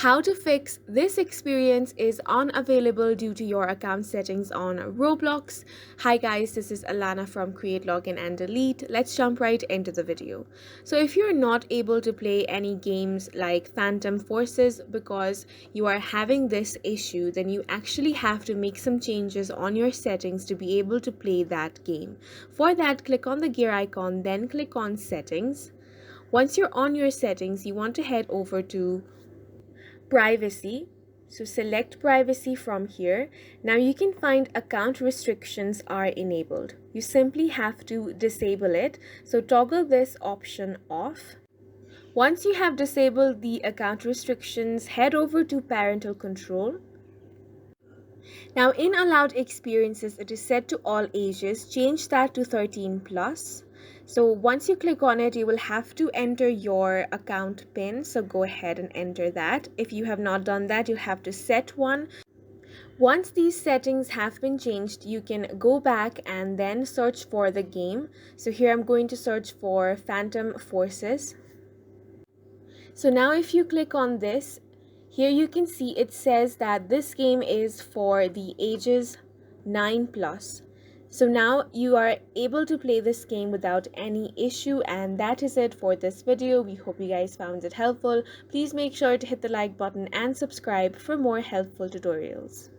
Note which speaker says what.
Speaker 1: How to fix this experience is unavailable due to your account settings on Roblox. Hi guys, this is Alana from Create, Login and Delete. Let's jump right into the video. So if you're not able to play any games like Phantom Forces because you are having this issue, then you actually have to make some changes on your settings to be able to play that game. For that, click on the gear icon, then click on Settings. Once you're on your settings, you want to head over to Privacy. So select privacy from here. Now you can find account restrictions are enabled. You simply have to disable it. So toggle this option off. Once you have disabled the account restrictions, head over to parental control. Now in allowed experiences, it is set to all ages. Change that to 13 plus. So once you click on it, you will have to enter your account PIN. So go ahead and enter that. If you have not done that, you'll have to set one. Once these settings have been changed, you can go back and then search for the game. So here I'm going to search for Phantom Forces. So now if you click on this, here you can see it says that this game is for the ages 9 plus. So now you are able to play this game without any issue, and that is it for this video. We hope you guys found it helpful. Please make sure to hit the like button and subscribe for more helpful tutorials.